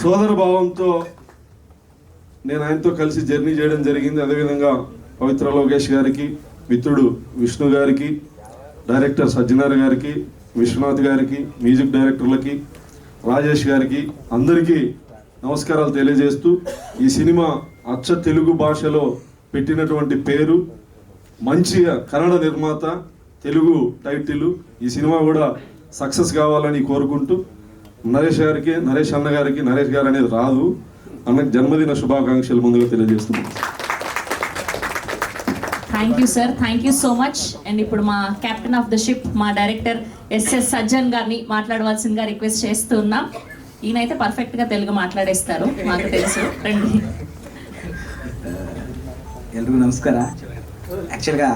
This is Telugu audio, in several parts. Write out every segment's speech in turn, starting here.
సోదర భావంతో నేను ఆయనతో కలిసి జర్నీ చేయడం జరిగింది. అదేవిధంగా పవిత్ర లోకేష్ గారికి, మిత్రుడు విష్ణు గారికి, డైరెక్టర్ సజ్జనార్ గారికి, విశ్వనాథ్ గారికి, మ్యూజిక్ డైరెక్టర్లకి, రాజేష్ గారికి అందరికీ నమస్కారాలు తెలియజేస్తూ, ఈ సినిమా అచ్చ తెలుగు భాషలో పెట్టినటువంటి పేరు, మంచిగా కన్నడ నిర్మాత, తెలుగు టైటిల్, ఈ సినిమా కూడా సక్సెస్ కావాలని కోరుకుంటూ నరేష్ గారికి, నరేష్ అన్న గారికి, నరేష్ గారు అనేది రాదు అన్నకు జన్మదిన శుభాకాంక్షలు ముందుగా తెలియజేస్తున్నాం. Thank you sir, thank you so much. And ఇప్పుడు మా కెప్టెన్ ఆఫ్ ద షిప్, మా డైరెక్టర్ ఎస్ఎస్ సజ్జన్ గారిని మాట్లాడవలసిందిగా రిక్వెస్ట్ చేస్తున్నాం. ఈయనైతే పర్ఫెక్ట్గా తెలుగు మాట్లాడేస్తారు, మాకు తెలుసు. రండి. ఎల్రిಗೂ నమస్కార. యాక్చువల్గా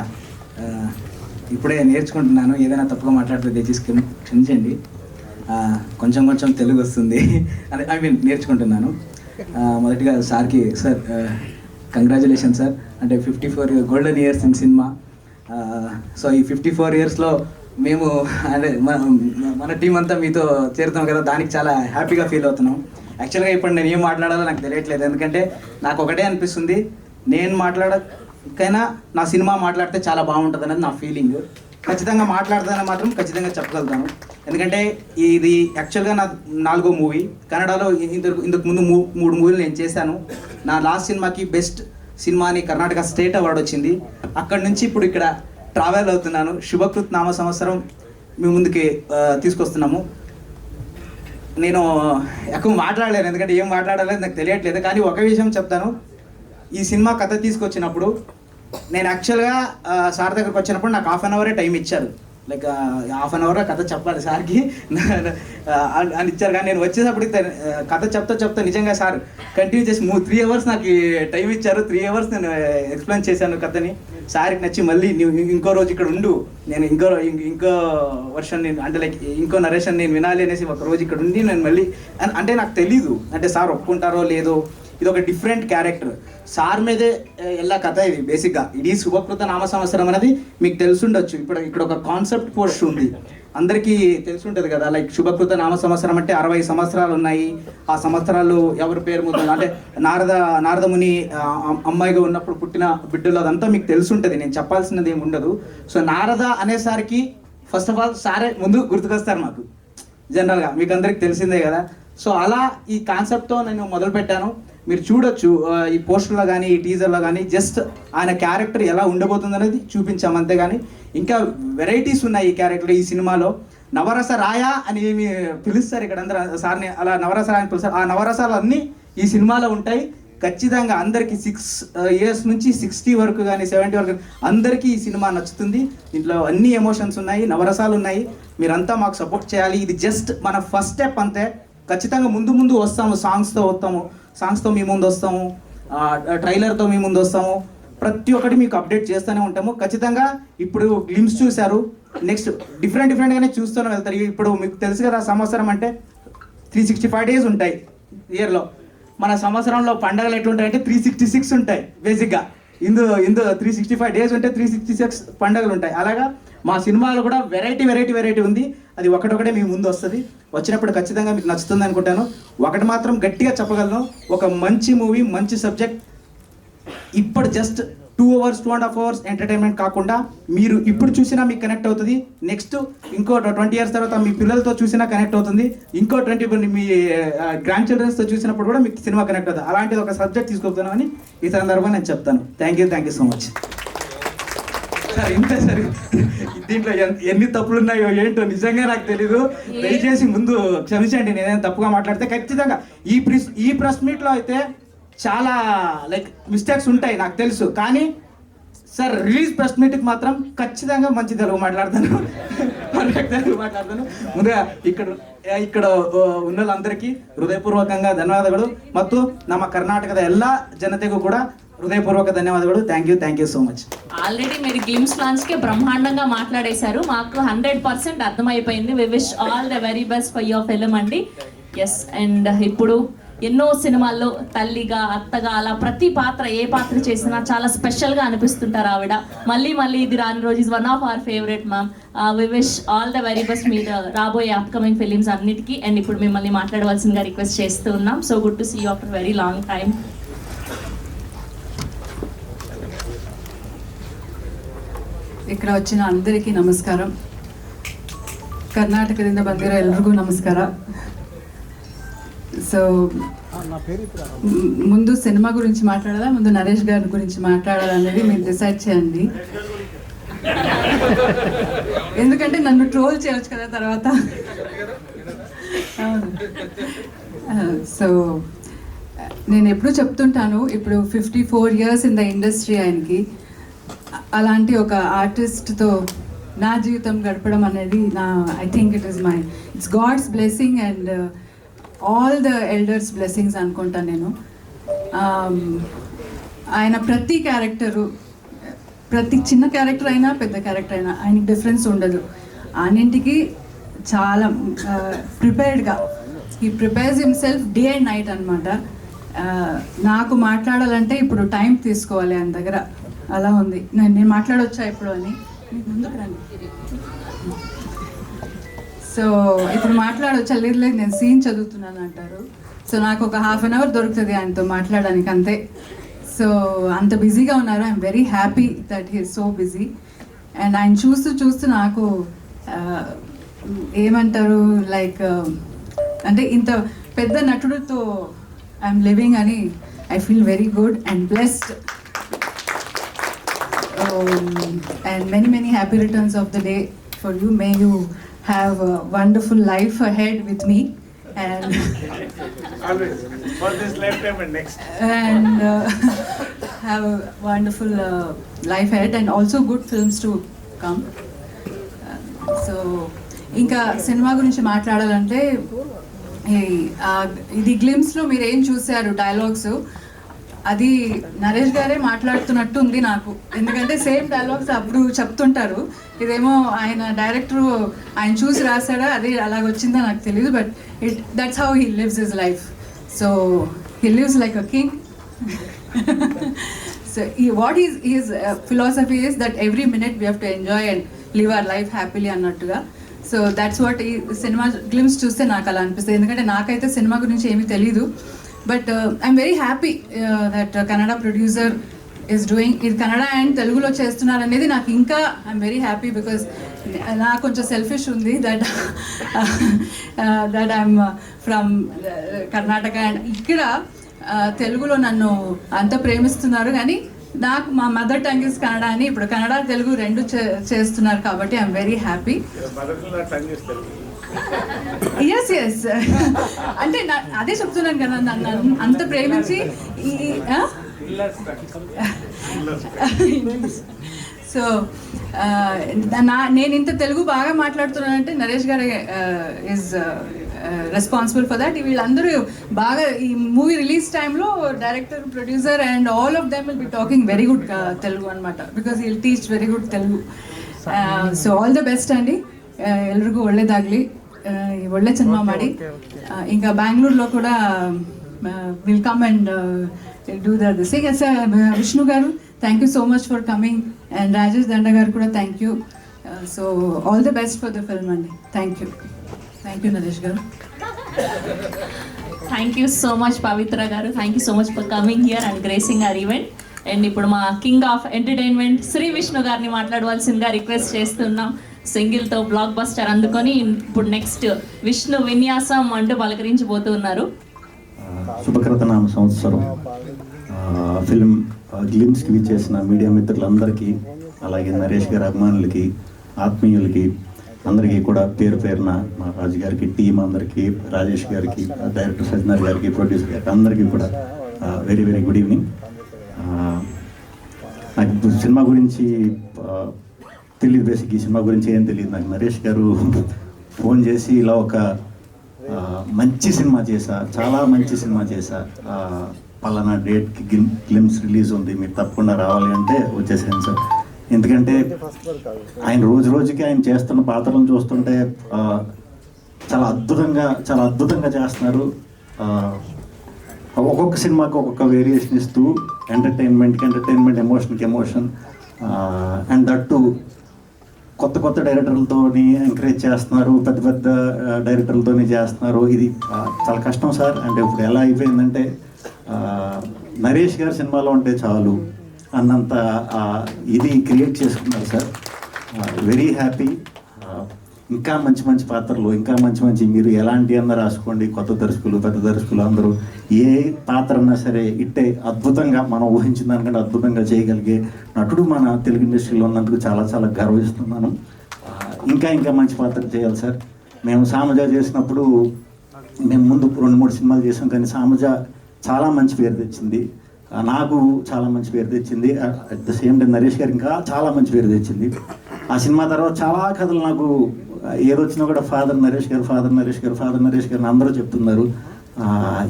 ఇప్పుడే నేర్చుకుంటున్నాను, ఏదైనా తప్పుగా మాట్లాడితే దయచేసి క్షమించండి. కొంచెం కొంచెం తెలుగు వస్తుంది, ఐ మీన్ నేర్చుకుంటున్నాను. మొదటిగా సార్కి, సార్ కంగ్రాచులేషన్ సార్, అంటే 54 golden years in cinema. So ఈ 54 ఇయర్స్లో మేము అదే మన టీం అంతా మీతో చేరుతాం కదా, దానికి చాలా హ్యాపీగా ఫీల్ అవుతున్నాం. యాక్చువల్గా ఇప్పుడు నేను ఏం మాట్లాడాలో నాకు తెలియట్లేదు, ఎందుకంటే నాకు ఒకటే అనిపిస్తుంది, నేను మాట్లాడకైనా నా సినిమా మాట్లాడితే చాలా బాగుంటుంది అనేది నా ఫీలింగ్. ఖచ్చితంగా మాట్లాడతానని మాత్రం ఖచ్చితంగా చెప్పగలుగుతాను, ఎందుకంటే ఇది యాక్చువల్గా నా 4వ మూవీ. కన్నడలో ఇంతకు ముందు 3 మూవీలు నేను చేశాను. నా లాస్ట్ సినిమాకి బెస్ట్ సినిమా అని కర్ణాటక స్టేట్ అవార్డు వచ్చింది. అక్కడి నుంచి ఇప్పుడు ఇక్కడ ట్రావెల్ అవుతున్నాను. శుభకృత్ నామ సంవత్సరం మీ ముందుకి తీసుకొస్తున్నాము. నేను ఎక్కువ మాట్లాడలేను, ఎందుకంటే ఏం మాట్లాడాలని నాకు తెలియట్లేదు. కానీ ఒక విషయం చెప్తాను, ఈ సినిమా కథ తీసుకొచ్చినప్పుడు నేను యాక్చువల్గా సార్ దగ్గరకు వచ్చినప్పుడు నాకు 1/2 అవరే టైం ఇచ్చారు. లైక్ 1/2 అవర్ కథ చెప్పాలి సార్కి అని ఇచ్చారు. కానీ నేను వచ్చేటప్పటికి కథ చెప్తా నిజంగా సార్ కంటిన్యూ చేసి 3 అవర్స్ నాకు టైం ఇచ్చారు. 3 అవర్స్ నేను ఎక్స్ప్లెయిన్ చేశాను కథని. సార్కి నచ్చి మళ్ళీ నువ్వు ఇంకో రోజు ఇక్కడ ఉండు, నేను ఇంకో వర్షన్ నేను అంటే లైక్ ఇంకో నరేషన్ నేను వినాలి అనేసి ఒక రోజు ఇక్కడ ఉండి నేను మళ్ళీ అంటే నాకు తెలీదు అంటే సార్ ఒప్పుకుంటారో లేదో, ఇది ఒక డిఫరెంట్ క్యారెక్టర్. సార్ మీదే ఎలా కథ ఇది బేసిక్గా. ఇది శుభకృత నామ సంవత్సరం అనేది మీకు తెలుసుండొచ్చు. ఇక్కడ ఒక కాన్సెప్ట్ పోస్ట్ ఉంది, అందరికీ తెలుసుంటుంది కదా. లైక్ శుభకృత నామ సంవత్సరం అంటే 60 సంవత్సరాలు ఉన్నాయి. ఆ సంవత్సరాలు ఎవరి పేరు ముందు అంటే నారదముని అమ్మాయిగా ఉన్నప్పుడు పుట్టిన బిడ్డలు, అదంతా మీకు తెలుసుంటుంది, నేను చెప్పాల్సినది ఏమి ఉండదు. సో నారద అనేసరికి ఫస్ట్ ఆఫ్ ఆల్ సారే ముందు గుర్తుకొస్తారు మాకు, జనరల్గా మీకు అందరికి తెలిసిందే కదా. సో అలా ఈ కాన్సెప్ట్తో నేను మొదలుపెట్టాను. మీరు చూడొచ్చు ఈ పోస్టర్లో కానీ ఈ టీజర్లో కానీ జస్ట్ ఆయన క్యారెక్టర్ ఎలా ఉండబోతుంది అనేది చూపించాము, అంతేగాని ఇంకా వెరైటీస్ ఉన్నాయి ఈ క్యారెక్టర్. ఈ సినిమాలో నవరస రాయ అని ఏమి పిలుస్తారు ఇక్కడ అందరూ సార్ని, అలా నవరస రాయ అని పిలుస్తారు. ఆ నవరసాలు అన్నీ ఈ సినిమాలో ఉంటాయి. ఖచ్చితంగా అందరికీ 6 ఇయర్స్ నుంచి 60 వరకు కానీ 70 వరకు అందరికీ ఈ సినిమా నచ్చుతుంది. దీంట్లో అన్ని ఎమోషన్స్ ఉన్నాయి, నవరసాలు ఉన్నాయి. మీరంతా మాకు సపోర్ట్ చేయాలి. ఇది జస్ట్ మన ఫస్ట్ స్టెప్ అంతే. ఖచ్చితంగా ముందు వస్తాము, సాంగ్స్తో మీ ముందు వస్తాము, ట్రైలర్తో మీ ముందు వస్తాము. ప్రతి ఒక్కటి మీకు అప్డేట్ చేస్తూనే ఉంటాము. ఖచ్చితంగా ఇప్పుడు గ్లిమ్స్ చూశారు, నెక్స్ట్ డిఫరెంట్గానే చూస్తూనే వెళ్తారు. ఇప్పుడు మీకు తెలుసు కదా, సంవత్సరం అంటే 365 డేస్ ఉంటాయి ఇయర్లో. మన సంవత్సరంలో పండుగలు ఎట్లుంటాయంటే 366 ఉంటాయి బేసిక్గా. ఇందు 365 డేస్ ఉంటే 366 పండుగలు ఉంటాయి. అలాగా మా సినిమాలో కూడా వెరైటీ ఉంది. అది ఒకటొకటే మీ ముందు వస్తుంది. వచ్చినప్పుడు ఖచ్చితంగా మీకు నచ్చుతుంది అనుకుంటాను. ఒకటి మాత్రం గట్టిగా చెప్పగలను, ఒక మంచి మూవీ, మంచి సబ్జెక్ట్. ఇప్పుడు జస్ట్ 2 అవర్స్ 2.5 అవర్స్ ఎంటర్టైన్మెంట్ కాకుండా మీరు ఇప్పుడు చూసినా మీకు కనెక్ట్ అవుతుంది. నెక్స్ట్ ఇంకో 20 ఇయర్స్ తర్వాత మీ పిల్లలతో చూసినా కనెక్ట్ అవుతుంది. ఇంకో 20 మీ గ్రాండ్ చిల్డ్రన్స్తో చూసినప్పుడు కూడా మీకు సినిమా కనెక్ట్ అవుతుంది. అలాంటిది ఒక సబ్జెక్ట్ తీసుకొస్తున్నామని ఈ సందర్భంగా నేను చెప్తాను. Thank you so much sir. ఇంతే సార్, దీంట్లో ఎన్ని తప్పులు ఉన్నాయో ఏంటో నిజంగా నాకు తెలీదు. దయచేసి ముందు క్షమించండి నేనేమైనా తప్పుగా మాట్లాడితే. ఖచ్చితంగా ఈ ప్రెస్ మీట్లో అయితే చాలా లైక్ మిస్టేక్స్ ఉంటాయి నాకు తెలుసు, కానీ సార్ రిలీజ్ ప్రెస్ మీట్కి మాత్రం ఖచ్చితంగా మంచి తెలుగు మాట్లాడతాను, పర్ఫెక్ట్ తెలుగు మాట్లాడతాను. ముందుగా ఇక్కడ ఉన్న వాళ్ళందరికీ హృదయపూర్వకంగా ధన్యవాదాలు ಮತ್ತು ನಮ್ಮ ಕರ್ನಾಟಕದ ಎಲ್ಲ ಜನತೆಗೂ ಕೂಡ హృదయపూర్వక ధన్యవాదాలు. Thank you so much. Already మీరు గ్లిమ్స్ లాంచ్ కి బ్రహ్మాండంగా మాట్లాడేశారు, మాకు 100% అర్థమైపోయింది. We wish all the very best for your film అండి. ఎస్, అండ్ ఇప్పుడు ఎన్నో సినిమాల్లో తల్లిగా, అత్తగా, అలా ప్రతి పాత్ర ఏ పాత్ర చేసినా చాలా స్పెషల్గా అనిపిస్తుంటారు ఆవిడ. మళ్ళీ ఇది రాని రోజు is one of our favourite ma'am. We wish all the very best మీరు రాబోయే అప్కమింగ్ ఫిలిమ్స్ అన్నిటికీ. అండ్ ఇప్పుడు మిమ్మల్ని మాట్లాడవలసిందిగా రిక్వెస్ట్ చేస్తూ ఉన్నాం. So good to see you after very long time. ఇక్కడ వచ్చిన అందరికీ నమస్కారం. ಕರ್ನಾಟಕದಿಂದ ಬಂದಿರೋ ಎಲ್ರಿಗೂ ನಮಸ್ಕಾರ. సో ముందు సినిమా గురించి మాట్లాడాలా, ముందు నరేష్ గారి గురించి మాట్లాడాలనేది మీరు డిసైడ్ చేయండి. ఎందుకంటే నన్ను ట్రోల్ చేయొచ్చు కదా తర్వాత. సో నేను ఎప్పుడు చెప్తుంటాను, ఇప్పుడు 54 years ఇన్ ద ఇండస్ట్రీ ఆయనకి. అలాంటి ఒక ఆర్టిస్ట్తో నా జీవితం గడపడం అనేది I think it's God's blessing and all the elders blessings అనుకుంటాను నేను. ఆయన ప్రతి క్యారెక్టరు, ప్రతి చిన్న క్యారెక్టర్ అయినా పెద్ద క్యారెక్టర్ అయినా ఆయనకి డిఫరెన్స్ ఉండదు. అన్నింటికి చాలా ప్రిపేర్డ్గా ఈ prepares himself day and night అనమాట. నాకు మాట్లాడాలంటే ఇప్పుడు టైం తీసుకోవాలి ఆయన దగ్గర, అలా ఉంది. నేను మాట్లాడొచ్చా ఇప్పుడు అని ముందుకు రండి. సో ఇప్పుడు మాట్లాడొచ్చా? లేదు నేను సీన్ చదువుతున్నాను అంటారు. సో నాకు ఒక ½ an hour దొరుకుతుంది ఆయనతో మాట్లాడడానికి, అంతే. సో అంత బిజీగా ఉన్నారు. I'm very happy that he is so busy. And ఆయన చూస్తూ నాకు ఏమంటారు, లైక్ అంటే ఇంత పెద్ద నటుడితో ఐఎమ్ లివింగ్ అని I feel very good and blessed. And many happy returns of the day for you. May you have a wonderful life ahead with me, and always for this lifetime and next, and have a wonderful life ahead and also good films to come. So ఇంకా సినిమా గురించి మాట్లాడాలంటే ఇది గ్లిమ్స్లో మీరు ఏం చూశారు డైలాగ్స్, అది నరేష్ గారే మాట్లాడుతున్నట్టు ఉంది నాకు. ఎందుకంటే సేమ్ డైలాగ్స్ అప్పుడు చెప్తుంటారు, ఇదేమో ఆయన డైరెక్టర్ ఆయన చూసి రాశాడా, అది అలాగ వచ్చిందో నాకు తెలియదు. But that's how he lives his life. So he lives like a king. So what is philosophy is that every minute we have to enjoy and live our life happily అన్నట్టుగా. సో దాట్స్ వాట్ ఈ సినిమా గ్లిమ్స్ చూస్తే నాకు అలా అనిపిస్తుంది. ఎందుకంటే నాకైతే సినిమా గురించి ఏమీ తెలీదు. But I'm very happy that Kannada producer is doing ఇది. కన్నడ అండ్ తెలుగులో చేస్తున్నారు అనేది నాకు ఇంకా ఐఎమ్ వెరీ హ్యాపీ. బికాస్ నాకు కొంచెం సెల్ఫిష్ ఉంది that I'm from Karnataka and ఇక్కడ తెలుగులో నన్ను అంత ప్రేమిస్తున్నారు. కానీ నాకు మా మదర్ టంగ్ ఇస్ కన్నడ అని ఇప్పుడు కన్నడ తెలుగు రెండు చేస్తున్నారు కాబట్టి ఐఎమ్ వెరీ హ్యాపీ. ఎస్ అంటే అదే చెప్తున్నాను కదా, నన్ను అంత ప్రేమించి సో నేను ఇంత తెలుగు బాగా మాట్లాడుతున్నానంటే నరేష్ గారు ఈజ్ రెస్పాన్సిబుల్ ఫర్ దట్. వీళ్ళందరూ బాగా ఈ మూవీ రిలీజ్ టైంలో director, producer and all of them will be talking very good Telugu అనమాట. Because will teach very good Telugu. So all the best ಅಂడి, ಎಲ್ರಿಗೂ ಒಳ್ಳೇದಾಗಲಿ, ಒಳ್ಳೆ ಸಿನಿಮಾ ಮಾಡಿ. ఇంకా బెంగళూరులో కూడా will come and do the this. Vishnu garu thank you so much for coming and Rajesh Danda garu కూడా thank you. So all the best for the film అండి. థ్యాంక్ యూ నరేష్ గారు. Thank you so much Pavitra గారు. Thank you so much for coming here and gracing our event. And ఇప్పుడు మా king of entertainment Shri Vishnu గారిని మాట్లాడవలసిందిగా రిక్వెస్ట్ చేస్తున్నాం. సింగిల్తో బ్లాక్ బస్టర్ అందుకొని ఇప్పుడు నెక్స్ట్ విష్ణు విన్యాసం అంటూ పలకరించబోతూ ఉన్నారు. శుభకృతనామ సంవత్సరం. ఫిల్మ్ గ్లిమ్స్కి విచ్చేసిన మీడియా మిత్రులందరికీ, అలాగే నరేష్ గారి అభిమానులకి, ఆత్మీయులకి అందరికీ కూడా పేరు పేరున, మా రాజు గారికి, టీం అందరికీ, రాజేష్ గారికి, డైరెక్టర్ సజ్జనర్ గారికి, ప్రొడ్యూసర్ గారికి అందరికీ కూడా వెరీ వెరీ గుడ్ ఈవినింగ్. నాకు సినిమా గురించి తెలియదు, బేసిక్ ఈ సినిమా గురించి ఏం తెలియదు. నాకు నరేష్ గారు ఫోన్ చేసి ఇలా ఒక మంచి సినిమా చేశా, చాలా మంచి సినిమా చేశా, పలానా డేట్కి గ్లిమ్స్ రిలీజ్ ఉంది, మీరు తప్పకుండా రావాలి అంటే వచ్చేసాను సార్. ఎందుకంటే ఆయన రోజు రోజుకి ఆయన చేస్తున్న పాత్రలను చూస్తుంటే చాలా అద్భుతంగా చేస్తున్నారు. ఒక్కొక్క సినిమాకి ఒక్కొక్క వేరియేషన్ ఇస్తూ ఎంటర్టైన్మెంట్, ఎమోషన్కి ఎమోషన్, అండ్ దట్టు కొత్త కొత్త డైరెక్టర్లతోని ఎంకరేజ్ చేస్తున్నారు, పెద్ద పెద్ద డైరెక్టర్లతోని చేస్తున్నారు. ఇది చాలా కష్టం సార్. అంటే ఇప్పుడు ఎలా అయిపోయిందంటే నరేష్ గారి సినిమాలో ఉంటే చాలు అన్నంత ఇది క్రియేట్ చేసుకున్నారు సార్. Very happy. ఇంకా మంచి మంచి పాత్రలు, ఇంకా మంచి మీరు ఎలాంటి అన్న రాసుకోండి. కొత్త దర్శకులు, పెద్ద దర్శకులు అందరూ ఏ పాత్ర అన్నా సరే ఇట్టే అద్భుతంగా మనం ఊహించిన దానికంటే అద్భుతంగా చేయగలిగే నటుడు మన తెలుగు ఇండస్ట్రీలో ఉన్నందుకు చాలా చాలా గర్విస్తున్నాను. ఇంకా మంచి పాత్ర చేయాలి సార్. మేము సామజ చేసినప్పుడు మేము ముందు 2-3 సినిమాలు చేసాం, కానీ సామజ చాలా మంచి పేరు తెచ్చింది, నాకు చాలా మంచి పేరు తెచ్చింది. At the same time Naresh గారు ఇంకా చాలా మంచి పేరు తెచ్చింది. ఆ సినిమా తర్వాత చాలా కథలు నాకు ఏదొచ్చినా కూడా ఫాదర్ నరేష్ గారు అందరూ చెప్తున్నారు.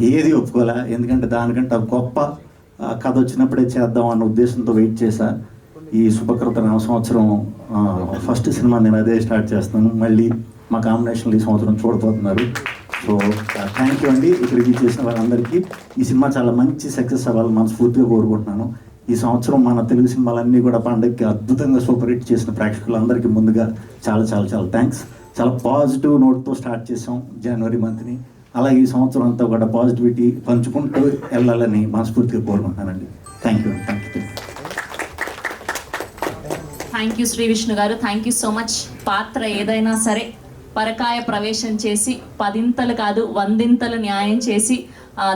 ఏది ఒప్పుకోలే, ఎందుకంటే దానికంటే గొప్ప కథ వచ్చినప్పుడే చేద్దాం అన్న ఉద్దేశంతో వెయిట్ చేశా. ఈ శుభకృత నామ సంవత్సరం ఫస్ట్ సినిమా నేను అదే స్టార్ట్ చేస్తున్నాను. మళ్ళీ మా కాంబినేషన్లు ఈ సంవత్సరం చూడబోతున్నారు. సో థ్యాంక్ యూ అండి. ఇక్కడికి చేసిన వాళ్ళందరికీ ఈ సినిమా చాలా మంచి సక్సెస్ అవ్వాలని మనస్ఫూర్తిగా కోరుకుంటున్నాను. ఈ సంవత్సరం మన తెలుగు సినిమాలన్నీ కూడా పండుగకి అద్భుతంగా సూపర్ హిట్ చేసిన ప్రేక్షకులందరికీ ముందుగా చాలా చాలా చాలా థ్యాంక్స్. చాలా పాజిటివ్ నోట్తో స్టార్ట్ చేసాం జనవరి మంత్ని. అలాగే ఈ సంవత్సరం అంతా కూడా పాజిటివిటీ పంచుకుంటూ వెళ్ళాలని మనస్ఫూర్తిగా కోరుకుంటున్నానండి. Thank you. Thank you Shri Vishnu garu. Thank you so much. పాత్ర ఏదైనా సరే పరకాయ ప్రవేశం చేసి 10 కాదు 100 న్యాయం చేసి,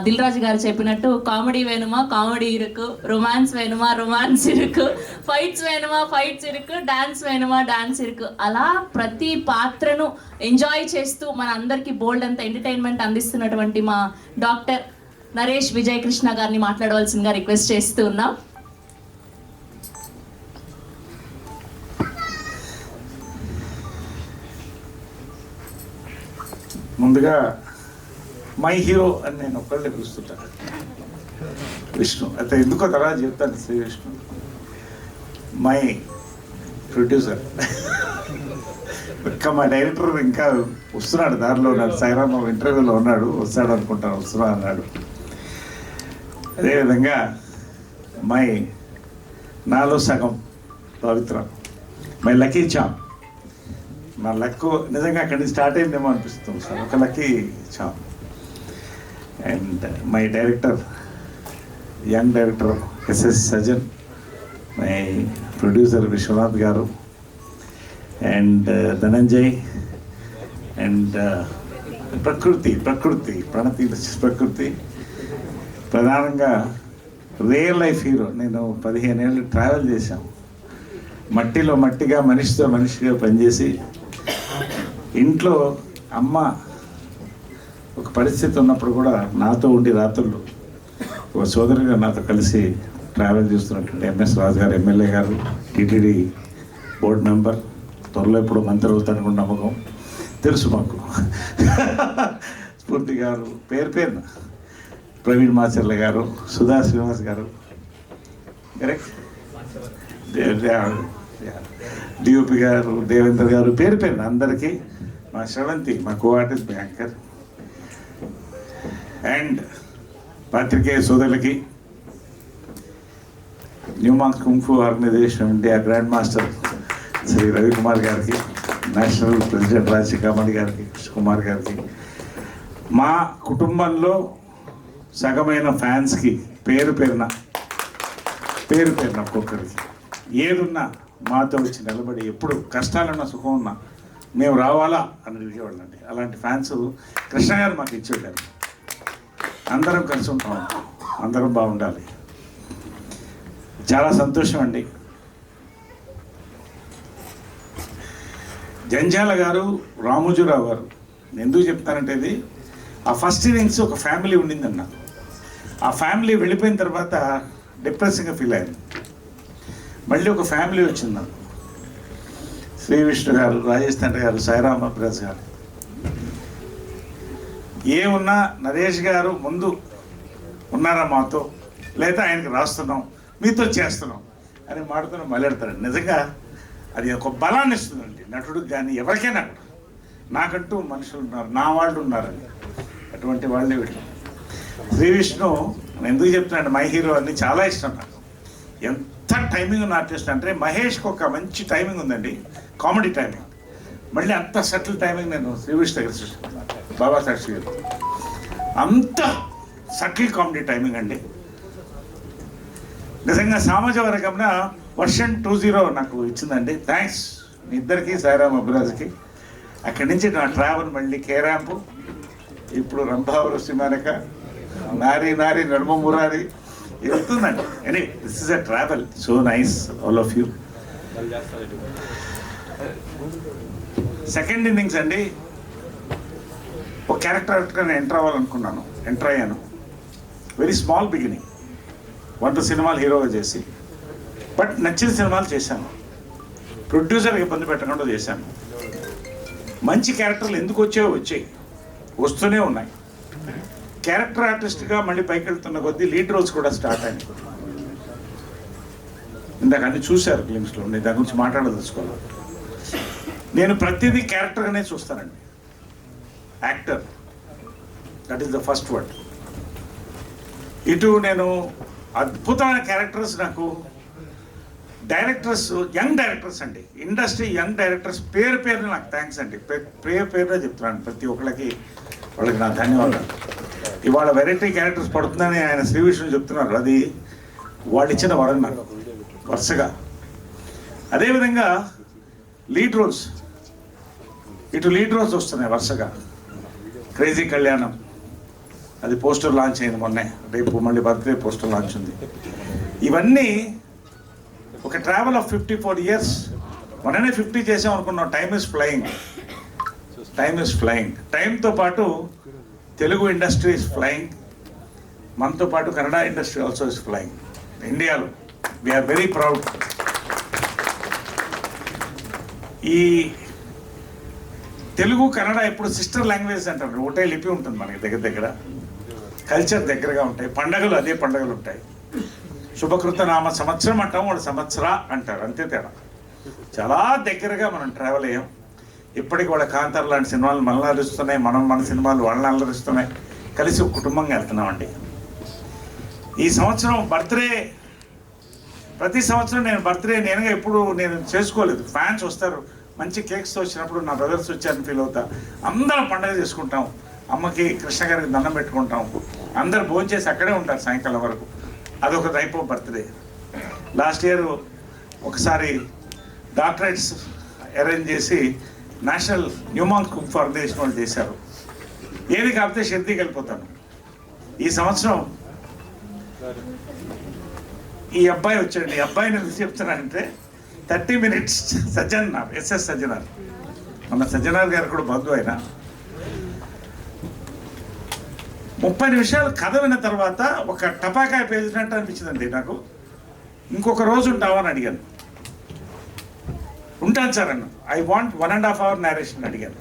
దిల్ రాజు గారు చెప్పినట్టు కామెడీ వేణుమా కామెడీ ఇరుకు, రొమాన్స్ వేణుమా రొమాన్స్ ఇరుకు, ఫైట్స్ వేణుమా ఫైట్స్ ఇరుకు, డాన్స్ వేణుమా డాన్స్ ఇరుకు, అలా ప్రతి పాత్రను ఎంజాయ్ చేస్తూ మన అందరికీ బోల్డ్ అంత ఎంటర్టైన్మెంట్ అందిస్తున్నటువంటి మా డాక్టర్ నరేష్ విజయ్ కృష్ణ గారిని మాట్లాడవలసిందిగా రిక్వెస్ట్ చేస్తూ ఉన్నాం. ముందుగా మై హీరో అని నేను ఒక్కళ్ళే పిలుస్తుంటాను, విష్ణు. అయితే ఎందుకో తర్వాత చెప్తాను. Shri Vishnu my producer. ఇంకా మా డైరెక్టర్ ఇంకా వస్తున్నాడు, దారిలో ఉన్నాడు. సాయిరామ్ ఇంటర్వ్యూలో ఉన్నాడు, వస్తాడు అనుకుంటాను, వస్తున్నా అన్నాడు. అదేవిధంగా నాలో సగం పవిత్ర, మై లక్కీ చామ్. నా లక్ నిజంగా అక్కడి నుంచి స్టార్ట్ అయిందేమో అనిపిస్తుంది సార్, ఒక lucky charm. And my director, young director SS Sajan, my producer Vishwanath గారు, అండ్ ధనంజయ్, అండ్ ప్రకృతి ప్రధానంగా రియల్ లైఫ్ హీరో. నేను 15 ఏళ్ళు ట్రావెల్ చేశాను, మట్టిలో మట్టిగా మనిషితో మనిషిగా పనిచేసి, ఇంట్లో అమ్మ ఒక పరిస్థితి ఉన్నప్పుడు కూడా నాతో ఉండి రాత్రులు ఒక సోదరుగా నాతో కలిసి ట్రావెల్ చేస్తున్నటువంటి ఎంఎస్ రాజు గారు, ఎమ్మెల్యే గారు, టీటీడీ బోర్డు మెంబర్, త్వరలో ఎప్పుడు మంత్రి అవుతాను నమ్మకం తెలుసు మాకు. స్ఫూర్తి గారు, పేరున ప్రవీణ్ మాచర్ల గారు, సుధా శ్రీనివాస్ గారు, కరెక్ట్, డిఓపి గారు, దేవేంద్ర గారు, పేరున అందరికీ, మా శ్రవంతి, మా కో-ఆర్టిస్ట్ యాంకర్, అండ్ పాత్రికేయ సోదరులకి, Newmark kung fu organization India grand master Shri Ravikumar గారికి, నేషనల్ ప్రెసిడెంట్ రాజశేఖర్ గారికి, కృష్ణకుమార్ గారికి, మా కుటుంబంలో సగమైన ఫ్యాన్స్కి పేరున ఒక్కొక్కరికి, ఏదున్నా మాతో వచ్చి నిలబడి, ఎప్పుడు కష్టాలున్నా సుఖం ఉన్నా మేము రావాలా అని అడిగేవాళ్ళండి. అలాంటి ఫ్యాన్స్ కృష్ణ గారు మాకు ఇచ్చేవాళ్ళు. అందరం కలిసి ఉంటాం, అందరం బాగుండాలి. చాలా సంతోషం అండి. జంజాల గారు, రామోజీరావు గారు, ఎందుకు చెప్తానంటే ఇది ఆ ఫస్ట్ ఇన్నింగ్స్ ఒక ఫ్యామిలీ ఉండిందన్న. ఆ ఫ్యామిలీ వెళ్ళిపోయిన తర్వాత డిప్రెసింగ్గా ఫీల్ అయ్యాను. మళ్ళీ ఒక ఫ్యామిలీ వచ్చింది నాకు. శ్రీ విష్ణు గారు, రాజేష్ తండ్రి గారు, సాయిరామ్ అబ్రాజ్ గారు, ఏమున్నా నరేష్ గారు ముందు ఉన్నారా మాతో, లేదా ఆయనకి రాస్తున్నాం, మీతో చేస్తున్నాం అని మాడుతూ మళ్ళెడతాడు. నిజంగా అది ఒక బలాన్ని ఇస్తుందండి నటుడికి కానీ ఎవరికైనా. నాకంటూ మనుషులు ఉన్నారు, నా వాళ్ళు ఉన్నారని, అటువంటి వాళ్ళే వీళ్ళు. శ్రీ విష్ణు నేను ఎందుకు చెప్తున్నాను, మై హీరో అన్ని చాలా ఇష్టం నాకు. ఎంత టైమింగ్ ఉన్న ఆర్టిస్ట్ అంటే మహేష్కి ఒక మంచి టైమింగ్ ఉందండి, కామెడీ టైమింగ్. మళ్ళీ అంత సెటిల్ టైమింగ్ నేను శ్రీ విష్ణు దగ్గర చూసుకున్నాను. బాబా సాక్షి గారు అంత సటిల్ కామెడీ టైమింగ్ అండి. నిజంగా సామాజిక వర్గంన వర్షన్ 20 నాకు ఇచ్చిందండి. థ్యాంక్స్ మీ ఇద్దరికి, సాయిరామ్ అభిరాజ్కి. అక్కడి నుంచి నా ట్రావెల్ మళ్ళీ కేరాంపు, ఇప్పుడు రంభావరు సిమానక, నారి నారి నడుమ మురారి వెళ్తుందండి. Any this is a travel, so nice all of you. Second innings అండి, ఒక క్యారెక్టర్గా నేను ఎంటర్ అయ్యాను. వెరీ స్మాల్ బిగినింగ్, 100 సినిమాలు హీరోగా చేసి, బట్ నచ్చిన సినిమాలు చేశాను. ప్రొడ్యూసర్కి ఇబ్బంది పెట్టకుండా చేశాను. మంచి క్యారెక్టర్లు ఎందుకు వచ్చాయి, వస్తూనే ఉన్నాయి. క్యారెక్టర్ ఆర్టిస్ట్గా మళ్ళీ పైకి వెళ్తున్న కొద్దీ లీడ్ రోల్స్ కూడా స్టార్ట్ అయ్యాయి. ఇందాక అన్ని చూశారు ఫిలిమ్స్లో, నేను దాని గురించి మాట్లాడదలుచుకోవాలి. నేను ప్రతిదీ క్యారెక్టర్గానే చూస్తానండి. Actor, that is the first word. ఇటు నేను అద్భుతమైన క్యారెక్టర్స్, నాకు డైరెక్టర్స్, యంగ్ డైరెక్టర్స్ అండి, ఇండస్ట్రీ యంగ్ డైరెక్టర్స్ పేరు నాకు థ్యాంక్స్ అండి. పేరుగా చెప్తున్నాను ప్రతి ఒక్కరికి, వాళ్ళకి నా ధన్యవాదాలు. ఇవాళ వెరైటీ క్యారెక్టర్స్ పడుతుందని ఆయన శ్రీ విష్ణు చెప్తున్నారు, అది వాళ్ళు ఇచ్చిన వరం నాకు వరుసగా. అదేవిధంగా లీడ్ రోల్స్, ఇటు లీడ్ రోల్స్ వస్తున్నాయి వరుసగా. క్రేజీ కళ్యాణం, అది పోస్టర్ లాంచ్ అయింది మొన్నే, రేపు మళ్ళీ బర్త్డే పోస్టర్ లాంచ్ ఉంది. ఇవన్నీ ఒక ట్రావెల్ ఆఫ్ 54 years. మొన్ననే 50 చేసాం అనుకున్నాం. Time is flying. టైంతో పాటు తెలుగు ఇండస్ట్రీ ఇస్ ఫ్లయింగ్, మనతో పాటు Kannada industry also is flying. ఇండియాలో వీఆర్ వెరీ ప్రౌడ్. ఈ తెలుగు కన్నడ ఇప్పుడు సిస్టర్ లాంగ్వేజ్ అంటారు, ఒకటే లిపి ఉంటుంది మనకి, దగ్గర కల్చర్ దగ్గరగా ఉంటాయి. పండగలు అదే పండగలు ఉంటాయి. శుభకృత నామ సంవత్సరం అంటాం, వాళ్ళు సంవత్సర అంటారు, అంతే తేడా. చాలా దగ్గరగా మనం ట్రావెల్ అయ్యాం. ఇప్పటికి వాళ్ళ కాంతార్ లాంటి సినిమాలు మనల్ని అలరిస్తున్నాయి, మన సినిమాలు వాళ్ళని అలరిస్తున్నాయి. కలిసి ఒక కుటుంబంగా వెళ్తున్నామండి. ఈ సంవత్సరం బర్త్డే, ప్రతి సంవత్సరం నేను బర్త్డే నేనుగా ఎప్పుడు నేను చేసుకోలేదు. ఫ్యాన్స్ వస్తారు, మంచి కేక్స్ వచ్చినప్పుడు నా బ్రదర్స్ వచ్చారని ఫీల్ అవుతా. అందరం పండుగ చేసుకుంటాం. అమ్మకి, కృష్ణ గారికి దండం పెట్టుకుంటాం. అందరు భోజనం చేసి అక్కడే ఉంటారు సాయంకాలం వరకు. అదొక type of birthday. Last year ఒకసారి డాక్టరేట్స్ అరేంజ్ చేసి నేషనల్ న్యూమాన్ కుక్ ఫౌండేషన్ వాళ్ళు చేశారు. ఏది కాకపోతే షిర్డీకి వెళ్ళిపోతాను. ఈ సంవత్సరం ఈ అబ్బాయి వచ్చాడు. ఈ అబ్బాయిని ఎందుకు చెప్తున్నానంటే 30 minutes సజ్జనార్, ఎస్ఎస్ సజ్జనార్, మన సజ్జనార్ గారు కూడా బంధువు అయినా. 30 నిమిషాలు కథ విన్న తర్వాత ఒక టపాకాయ పేల్చినట్టు అనిపించిందండి నాకు. ఇంకొక రోజు ఉంటావని అడిగాను. ఉంటాను సార్ అన్న. ఐ వాంట్ 1.5 hour నేరేషన్ అడిగాను.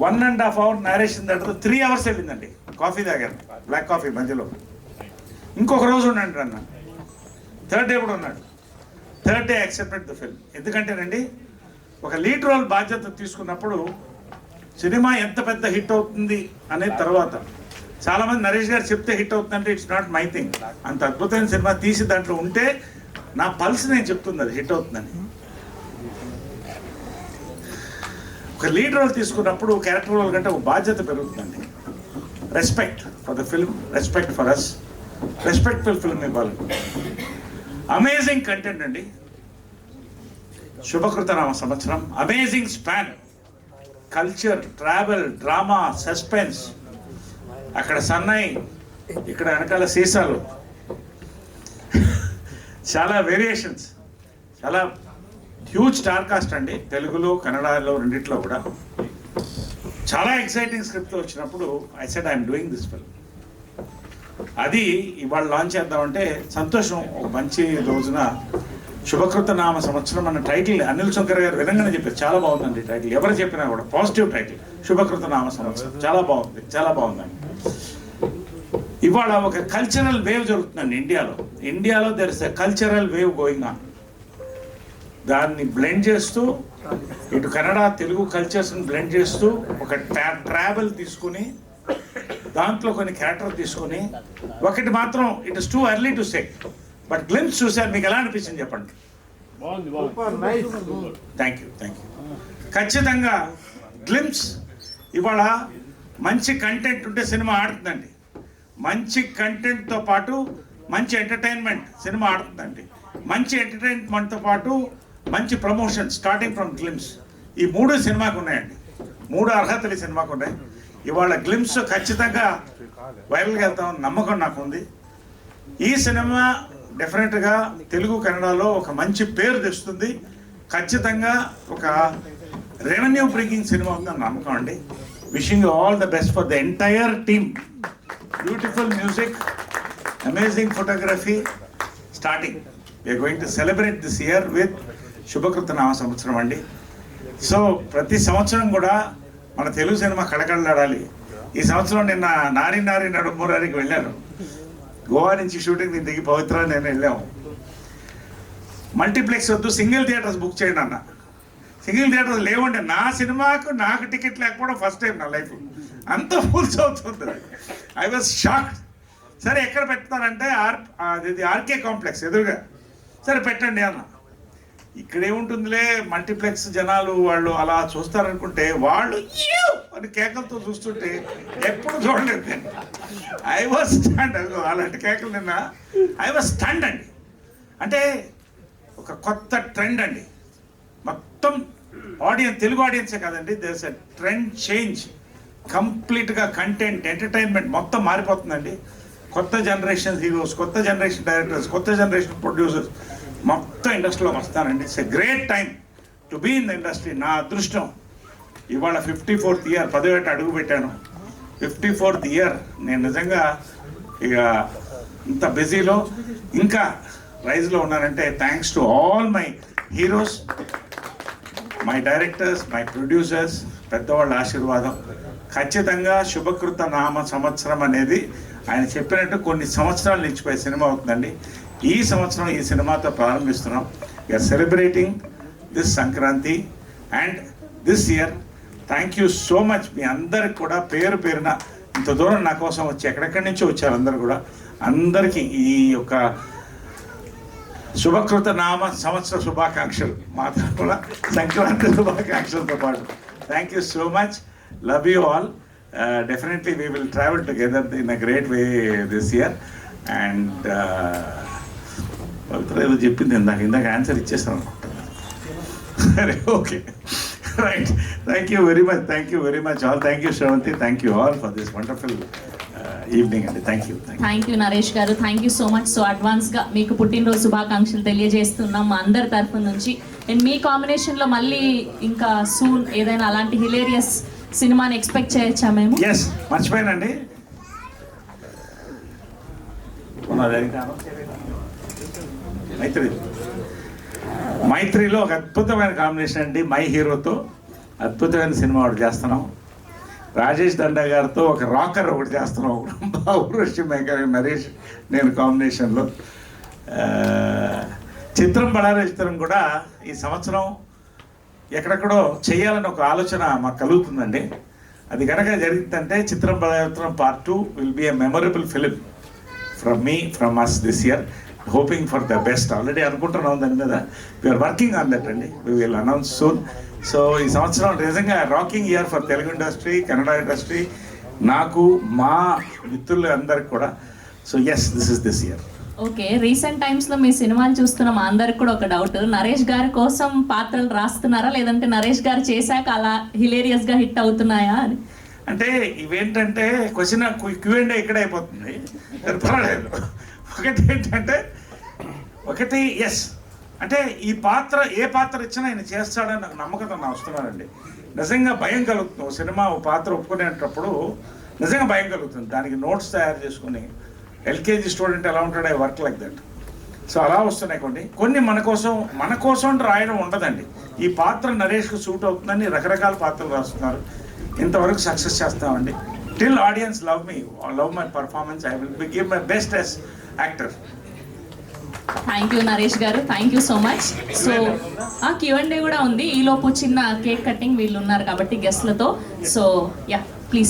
1.5 hour నేరేషన్ తర్వాత 3 hours వెళ్ళిందండి. కాఫీ తాగాను, బ్లాక్ కాఫీ మధ్యలో. ఇంకొక రోజు ఉండండి అన్న. థర్డ్ డే కూడా ఉన్నాడు. Third day accepted the film. ఎందుకంటేనండి, ఒక లీడ్ రోల్ బాధ్యత తీసుకున్నప్పుడు సినిమా ఎంత పెద్ద హిట్ అవుతుంది అనే తర్వాత, చాలామంది నరేష్ గారు చెప్తే హిట్ అవుతుందంటే ఇట్స్ నాట్ మై థింగ్. అంత అద్భుతమైన సినిమా తీసి దాంట్లో ఉంటే నా పల్స్ నేను చెప్తుంది అది హిట్ అవుతుందని. ఒక లీడ్ రోల్ తీసుకున్నప్పుడు క్యారెక్టర్ రోల్ కంటే ఒక బాధ్యత పెరుగుతుందండి. Respect for the film, respect for us, respectful film ఇవ్వాలి. అమేజింగ్ కంటెంట్ అండి. శుభకృత నామ సంవత్సరం, amazing span, culture, travel, drama, suspense. అక్కడ సన్నాయి, ఇక్కడ వెనకాల సీసాలు, చాలా వేరియేషన్స్, చాలా హ్యూజ్ స్టార్ కాస్ట్ అండి. తెలుగులో, కన్నడలో రెండిట్లో కూడా చాలా ఎక్సైటింగ్ స్క్రిప్ట్ వచ్చినప్పుడు I said I'm doing this film. అది ఇవాళ లాంచ్ చేద్దామంటే సంతోషం. ఒక మంచి రోజున శుభకృత నామ సంవత్సరం అన్న టైటిల్ అనిల్ శంకర్ గారు విధంగానే చెప్పారు. చాలా బాగుందండి టైటిల్. ఎవరు చెప్పినా కూడా పాజిటివ్ టైటిల్, శుభకృత నామ సంవత్సరం. చాలా బాగుంది, చాలా బాగుందండి. ఇవాళ ఒక కల్చరల్ వేవ్ జరుగుతుందండి ఇండియాలో there is a cultural wave going on. దాన్ని బ్లెండ్ చేస్తూ, ఇటు కన్నడ తెలుగు కల్చర్స్ని బ్లెండ్ చేస్తూ ఒక ట్రావెల్ తీసుకుని దాంట్లో కొన్ని క్యారెక్టర్ తీసుకొని ఒకటి మాత్రం it is too early to say, but glimpse చూసారు, మీకు ఎలా అనిపించింది చెప్పండి. Thank you. ఖచ్చితంగా గ్లిమ్స్ ఇవాళ మంచి కంటెంట్ ఉంటే సినిమా ఆడుతుందండి. మంచి కంటెంట్తో పాటు మంచి ఎంటర్టైన్మెంట్ సినిమా ఆడుతుందండి. మంచి ఎంటర్టైన్మెంట్తో పాటు మంచి ప్రమోషన్ స్టార్టింగ్ ఫ్రమ్ గ్లిమ్స్, ఈ 3 సినిమాకు ఉన్నాయండి. 3 అర్హతలు ఈ సినిమాకు ఉన్నాయి. ఇవాళ గ్లిమ్స్ ఖచ్చితంగా వైరల్గా వెళ్తామని నమ్మకం నాకు ఉంది. ఈ సినిమా డెఫినెట్గా తెలుగు కన్నడలో ఒక మంచి పేరు తెస్తుంది. ఖచ్చితంగా ఒక రెవెన్యూ బ్రింగింగ్ సినిమా ఉందని నమ్మకం అండి. Wishing all the best for the entire team. Beautiful music, amazing photography, starting we're going to celebrate this year with శుభకృత నామ సంవత్సరం అండి. సో ప్రతి సంవత్సరం కూడా మన తెలుగు సినిమా కళకళలాడాలి. ఈ సంవత్సరం నిన్న నారి నడుమూరారికి వెళ్ళాను. గోవా నుంచి షూటింగ్ నేను దిగి పవిత్ర నేను వెళ్ళాము. మల్టీప్లెక్స్ వద్దు, సింగిల్ థియేటర్స్ బుక్ చేయండి అన్న. సింగిల్ థియేటర్స్ లేవండి. నా సినిమాకు నాకు టికెట్ లేకపోవడం ఫస్ట్ టైం నా లైఫ్. అంత ఫుల్స్ అవుతుంది. I was shocked. సరే ఎక్కడ పెడతారంటే ఆర్కే కాంప్లెక్స్ ఎదురుగా. సరే పెట్టండి అన్న. ఇక్కడ ఏముంటుందిలే, మల్టీప్లెక్స్ జనాలు వాళ్ళు అలా చూస్తారనుకుంటే వాళ్ళు అని కేకలతో చూస్తుంటే ఎప్పుడు చూడలేదు నేను. I was stunned. అలాంటి కేకలు నిన్న ఐ వాజ్ స్టండ్ అండి. అంటే ఒక కొత్త ట్రెండ్ అండి. మొత్తం ఆడియన్స్, తెలుగు ఆడియన్సే కాదండి, దేర్స్ ఎ ట్రెండ్ చేంజ్. కంప్లీట్గా కంటెంట్, ఎంటర్టైన్మెంట్ మొత్తం మారిపోతుందండి. కొత్త జనరేషన్ హీరోస్, కొత్త జనరేషన్ డైరెక్టర్స్, కొత్త జనరేషన్ ప్రొడ్యూసర్స్ మొత్తం ఇండస్ట్రీలోకి వస్తానండి. It's a great time to be in the industry. నా అదృష్టం ఇవాళ 54th ఇయర్, 10 ఏట అడుగు పెట్టాను. 54th year. నేను నిజంగా ఇక ఇంత బిజీలో ఇంకా రైజ్లో ఉన్నానంటే thanks to all my heroes, my directors, my producers, పెద్దవాళ్ళ ఆశీర్వాదం. ఖచ్చితంగా శుభకృత నామ సంవత్సరం అనేది ఆయన చెప్పినట్టు కొన్ని సంవత్సరాలు నిలిచిపోయే సినిమా అవుతుందండి. ఈ సంవత్సరం ఈ సినిమాతో ప్రారంభిస్తున్నాం. We're celebrating this Sankranti and this year. Thank you so much. మీ అందరికి కూడా పేరు పేరున ఇంత దూరం నా కోసం వచ్చి ఎక్కడెక్కడి నుంచో వచ్చారు అందరు కూడా. అందరికీ ఈ యొక్క శుభకృత నామ సంవత్సర శుభాకాంక్షలు, మాత్రం కూడా సంక్రాంతి శుభాకాంక్షలతో పాటు thank you so much. Love you all. Definitely we will travel together in a great way this year. And ఏదో చెప్పింది ఇందాక ఆన్సర్ ఇచ్చేస్తాను అనుకుంటున్నాను. సరే, okay, right. Thank you very much all. Thank you Sravanthi. Thank you all for this wonderful evening అండి. థ్యాంక్ యూ నరేష్ గారు. Thank you so much. So అడ్వాన్స్గా మీకు పుట్టినరోజు శుభాకాంక్షలు తెలియజేస్తున్నాం మా అందరి తరఫు నుంచి. అండ్ మీ కాంబినేషన్లో మళ్ళీ ఇంకా సూన్ ఏదైనా అలాంటి హిలేరియస్ సినిమాని ఎక్స్పెక్ట్ చేయొచ్చా మేము? ఎస్, మర్చిపోయానండి. మైత్రిలో ఒక అద్భుతమైన కాంబినేషన్ అండి. మై హీరోతో అద్భుతమైన సినిమా ఒకటి చేస్తున్నాం. రాజేష్ దండా గారితో ఒక రాకర్ ఒకటి చేస్తున్నాం. బాబురషి మేకర్, నరేష్, నేను కాంబినేషన్లో. చిత్రం బడారే చిత్రం కూడా ఈ సంవత్సరం ఎక్కడెక్కడో చేయాలని ఒక ఆలోచన మాకు కలుగుతుందండి. అది కనుక జరిగిందంటే చిత్రం బడారే part 2 will be a memorable film from us this year. Hoping for the best. Already అనుకుంటున్నాం దాని మీద. వీఆర్ వర్కింగ్ ఆన్ దట్ అండి. We will announce soon. So ఈ సంవత్సరం నిజంగా rocking year for Telugu industry, Kannada industry, నాకు, మా మిత్రులు అందరికి కూడా. So yes, this year. Okay, recent టైమ్స్లో మీ సినిమాలు చూస్తున్న మా అందరికి కూడా ఒక డౌట్. నరేష్ గారి కోసం పాత్రలు రాస్తున్నారా, లేదంటే నరేష్ గారు చేశాక అలా హిలేరియస్గా హిట్ అవుతున్నాయా అని? అంటే ఇవేంటంటే క్వశ్చన్ Q&A ఇక్కడ అయిపోతుంది. పర్వాలేదు. ఒకటి ఏంటంటే ఎస్ అంటే ఈ పాత్ర, ఏ పాత్ర ఇచ్చినా ఆయన చేస్తాడని నాకు నమ్మకంతో నా వస్తున్నానండి. నిజంగా భయం కలుగుతుంది. సినిమా పాత్ర ఒప్పుకునేటప్పుడు నిజంగా భయం కలుగుతుంది. దానికి నోట్స్ తయారు చేసుకుని LKG స్టూడెంట్ ఎలా ఉంటాడో I work like that. So అలా వస్తున్నాయి కొన్ని మన కోసం రాయడం ఉండదండి. ఈ పాత్ర నరేష్కు సూట్ అవుతుందని రకరకాల పాత్రలు రాస్తున్నారు. ఇంతవరకు సక్సెస్ చేస్తామండి. Till audience love my performance, I will give my best as actor. Thank you Naresh గారు. Thank you so much. So Q&A కూడా ఉంది. ఈలోపు చిన్న కేక్ కటింగ్ వీళ్ళు ఉన్నారు కాబట్టి గెస్ట్లతో. So yeah, please.